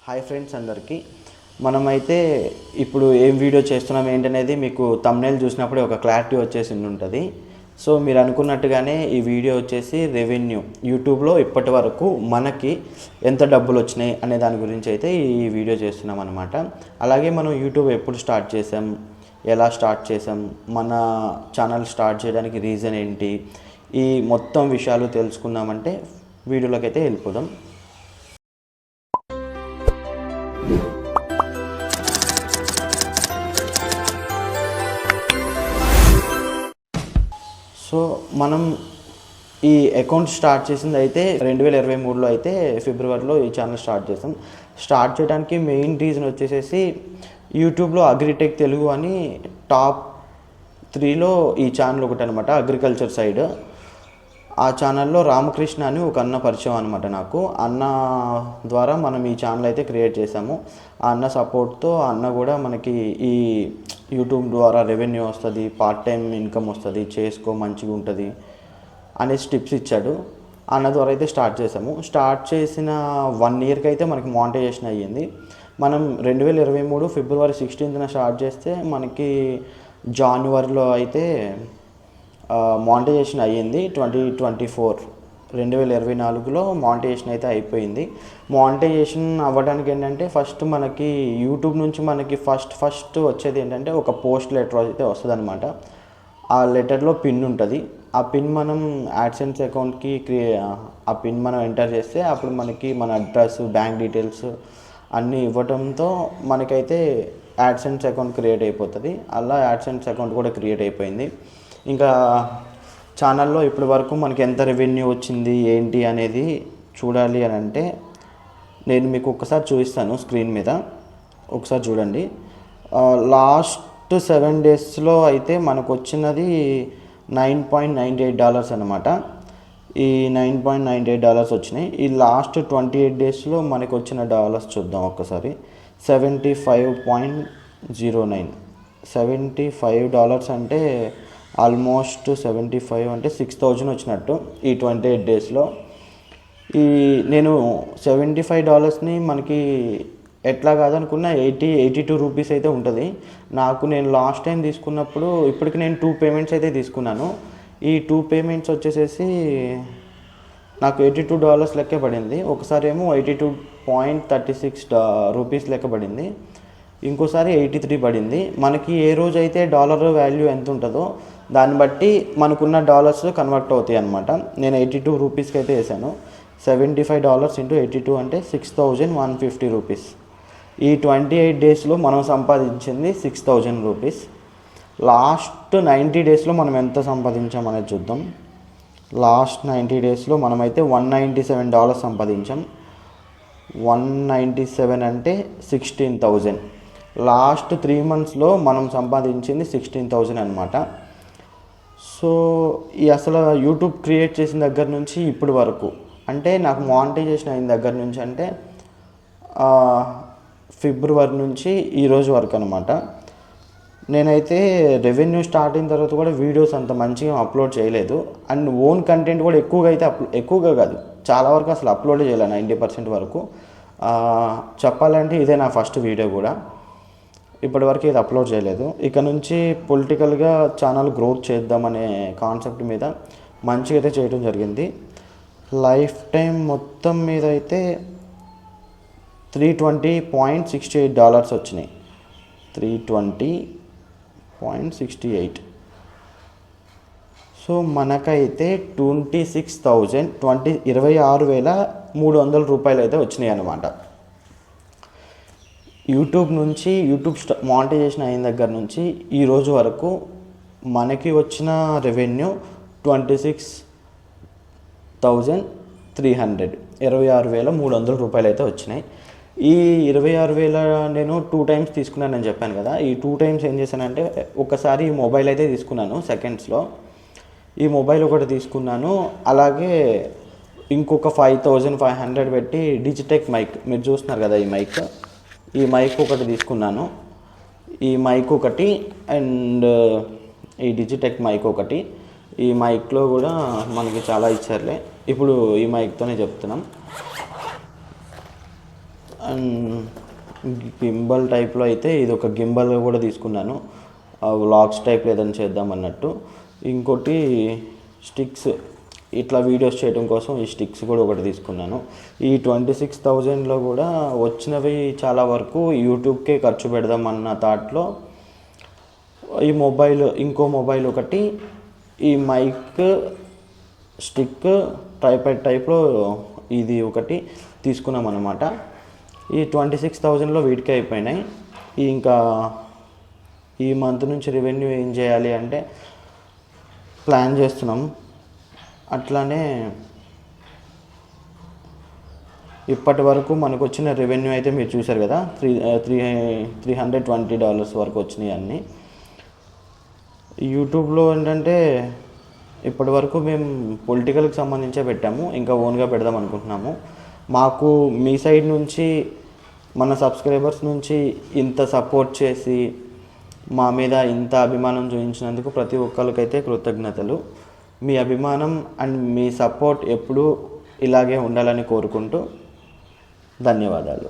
Hi friends అందరికీ. మనమైతే ఇప్పుడు ఏం వీడియో చేస్తున్నాం ఏంటనేది మీకు థంబ్నెయిల్ చూసినప్పుడే ఒక క్లారిటీ వచ్చేసి ఉంటుంది. సో మీరు అనుకున్నట్టుగానే ఈ వీడియో వచ్చేసి రెవెన్యూ యూట్యూబ్లో ఇప్పటి వరకు మనకి ఎంత డబ్బులు వచ్చినాయి అనే దాని గురించి అయితే ఈ వీడియో చేస్తున్నాం అనమాట. అలాగే మనం యూట్యూబ్ ఎప్పుడు స్టార్ట్ చేసాం, ఎలా స్టార్ట్ చేసాం, మన ఛానల్ స్టార్ట్ చేయడానికి రీజన్ ఏంటి, ఈ మొత్తం విషయాలు తెలుసుకున్నామంటే వీడియోలోకి అయితే వెళ్ళిపోదాం. సో మనం ఈ అకౌంట్ స్టార్ట్ చేసింది అయితే 2023లో అయితే ఫిబ్రవరిలో ఈ ఛానల్ స్టార్ట్ చేసాం. స్టార్ట్ చేయడానికి మెయిన్ రీజన్ వచ్చేసేసి యూట్యూబ్లో అగ్రిటెక్ తెలుగు అని టాప్ 3లో ఈ ఛానల్ ఒకటి అనమాట, అగ్రికల్చర్ సైడ్. ఆ ఛానల్లో రామకృష్ణ అని ఒక అన్న పరిచయం అనమాట నాకు. అన్న ద్వారా మనం ఈ ఛానల్ అయితే క్రియేట్ చేసాము. ఆ అన్న సపోర్ట్తో అన్న కూడా మనకి ఈ యూట్యూబ్ ద్వారా రెవెన్యూ వస్తుంది, పార్ట్ టైం ఇన్కమ్ వస్తుంది, చేసుకో మంచిగా ఉంటుంది అనేసి టిప్స్ ఇచ్చాడు. అన్న ద్వారా అయితే స్టార్ట్ చేసాము. స్టార్ట్ చేసిన 1 ఇయర్కి అయితే మనకి మానిటైజేషన్ అయ్యింది. మనం 2023 ఫిబ్రవరి 16న స్టార్ట్ చేస్తే మనకి జనవరిలో అయితే మానిటైజేషన్ అయ్యింది. 2024లో మానిటైజేషన్ అయితే అయిపోయింది. మానిటైజేషన్ అవ్వడానికి ఏంటంటే ఫస్ట్ మనకి యూట్యూబ్ నుంచి మనకి ఫస్ట్ వచ్చేది ఏంటంటే ఒక పోస్ట్ లెటర్ అయితే వస్తుంది అనమాట. ఆ లెటర్లో పిన్ ఉంటుంది. ఆ పిన్ మనం యాడ్సెన్స్ అకౌంట్కి ఆ పిన్ మనం ఎంటర్ చేస్తే అప్పుడు మనకి మన అడ్రస్, బ్యాంక్ డీటెయిల్స్ అన్నీ ఇవ్వడంతో మనకైతే యాడ్సెన్స్ అకౌంట్ క్రియేట్ అయిపోతుంది. అలా యాడ్సెన్స్ అకౌంట్ కూడా క్రియేట్ అయిపోయింది. ఇంకా ఛానల్లో ఇప్పటి వరకు మనకి ఎంత రెవెన్యూ వచ్చింది ఏంటి అనేది చూడాలి అని అంటే నేను మీకు ఒకసారి చూపిస్తాను స్క్రీన్ మీద, ఒకసారి చూడండి. లాస్ట్ 7 డేస్లో అయితే మనకు వచ్చినది $9.98 అనమాట. ఈ $9.98 వచ్చినాయి. ఈ లాస్ట్ 28 డేస్లో మనకు వచ్చిన డాలర్స్ చూద్దాం ఒక్కసారి. $75.09 $75 అంటే ఆల్మోస్ట్ 75 అంటే 6,000 వచ్చినట్టు ఈ 28 డేస్లో. ఈ నేను $75ని మనకి ఎట్లా కాదనుకున్నా 82 రూపీస్ అయితే ఉంటుంది. నేను లాస్ట్ టైం తీసుకున్నప్పుడు ఇప్పటికి నేను 2 పేమెంట్స్ అయితే తీసుకున్నాను. ఈ 2 పేమెంట్స్ వచ్చేసేసి నాకు $82 లెక్క పడింది. ఒకసారి ఏమో 82.36 రూపీస్ లెక్క పడింది, ఇంకోసారి 83 పడింది. మనకి ఏ రోజు అయితే డాలర్ వాల్యూ ఎంత ఉంటుందో దాన్ని బట్టి మనకున్న డాలర్స్ కన్వర్ట్ అవుతాయి అనమాట. నేను 82 రూపీస్కి అయితే వేసాను. $75 × 82 అంటే 6,150 రూపీస్. ఈ 28 డేస్లో మనం సంపాదించింది 6,000 రూపీస్. లాస్ట్ 90 డేస్లో మనం ఎంత సంపాదించామనేది చూద్దాం. లాస్ట్ 90 డేస్లో మనమైతే $197 సంపాదించాం. 197 అంటే 16,000. లాస్ట్ 3 మంత్స్లో మనం సంపాదించింది 16,000 అనమాట. సో ఈ అసలు యూట్యూబ్ క్రియేట్ చేసిన దగ్గర నుంచి ఇప్పటి వరకు అంటే నాకు మానిటైజేషన్ అయిన దగ్గర నుంచి అంటే ఫిబ్రవరి నుంచి ఈరోజు వరకు అనమాట. నేనైతే రెవెన్యూ స్టార్ట్ అయిన తర్వాత కూడా వీడియోస్ అంత మంచిగా అప్లోడ్ చేయలేదు. అండ్ ఓన్ కంటెంట్ కూడా ఎక్కువగా కాదు, చాలా వరకు అసలు అప్లోడ్ చేయలేదు. 90% వరకు చెప్పాలంటే ఇదే నా ఫస్ట్ వీడియో కూడా. ఇప్పటివరకు ఇది అప్లోడ్ చేయలేదు. ఇక నుంచి పొలిటికల్గా ఛానల్ గ్రోత్ చేద్దామనే కాన్సెప్ట్ మీద మంచిగా అయితే చేయడం జరిగింది. లైఫ్ టైం మొత్తం మీద అయితే $320.68 వచ్చినాయి. 320.68. సో మనకైతే 26,300 రూపాయలు అయితే వచ్చినాయి అన్నమాట. యూట్యూబ్ మానిటైజేషన్ అయిన దగ్గర నుంచి ఈ రోజు వరకు మనకి వచ్చిన రెవెన్యూ 26,300 26,300 రూపాయలు అయితే వచ్చినాయి. ఈ 26,000 నేను 2 టైమ్స్ తీసుకున్నానని చెప్పాను కదా. ఈ 2 టైమ్స్ ఏం చేశానంటే ఒకసారి ఈ మొబైల్ అయితే తీసుకున్నాను సెకండ్స్లో. ఈ మొబైల్ ఒకటి తీసుకున్నాను, అలాగే ఇంకొక 5,500 పెట్టి డిజిటెక్ మైక్, మీరు చూస్తున్నారు కదా ఈ మైక్ ఒకటి తీసుకున్నాను. ఈ మైక్ ఒకటి అండ్ ఈ డిజిటెక్ మైక్ ఒకటి. ఈ మైక్లో కూడా మనకి చాలా ఇచ్చారులే. ఇప్పుడు ఈ మైక్తోనే చెప్తున్నాం. అండ్ గింబల్ టైప్లో అయితే ఇది ఒక గింబల్ కూడా తీసుకున్నాను, వ్లాగ్స్ టైప్ ఏదైనా చేద్దాం అన్నట్టు. ఇంకోటి స్టిక్స్, ఇట్లా వీడియోస్ చేయడం కోసం ఈ స్టిక్స్ కూడా ఒకటి తీసుకున్నాను. ఈ 26,000లో కూడా వచ్చినవి చాలా వరకు యూట్యూబ్కే ఖర్చు పెడదామన్న థాట్లో ఈ మొబైల్, ఇంకో మొబైల్ ఒకటి, ఈ మైక్ స్టిక్ ట్రైపాడ్ టైప్లో ఇది ఒకటి తీసుకున్నాం అన్నమాట. ఈ 26,000లో వీటికే అయిపోయినాయి. ఇంకా ఈ మంత్ నుంచి రెవెన్యూ ఏం చేయాలి అంటే ప్లాన్ చేస్తున్నాం. అట్లానే ఇప్పటి వరకు మనకు వచ్చిన రెవెన్యూ అయితే మీరు చూసారు కదా, $320 వరకు వచ్చినాయి అన్నీ. యూట్యూబ్లో ఏంటంటే ఇప్పటి వరకు మేము పొలిటికల్కి సంబంధించే పెట్టాము, ఇంకా ఓన్గా పెడదాం అనుకుంటున్నాము. మాకు మీ సైడ్ నుంచి, మన సబ్స్క్రైబర్స్ నుంచి ఇంత సపోర్ట్ చేసి మా మీద ఇంత అభిమానం చూపించినందుకు ప్రతి ఒక్కరికైతే కృతజ్ఞతలు. మీ అభిమానం అండ్ మీ సపోర్ట్ ఎప్పుడూ ఇలాగే ఉండాలని కోరుకుంటూ ధన్యవాదాలు.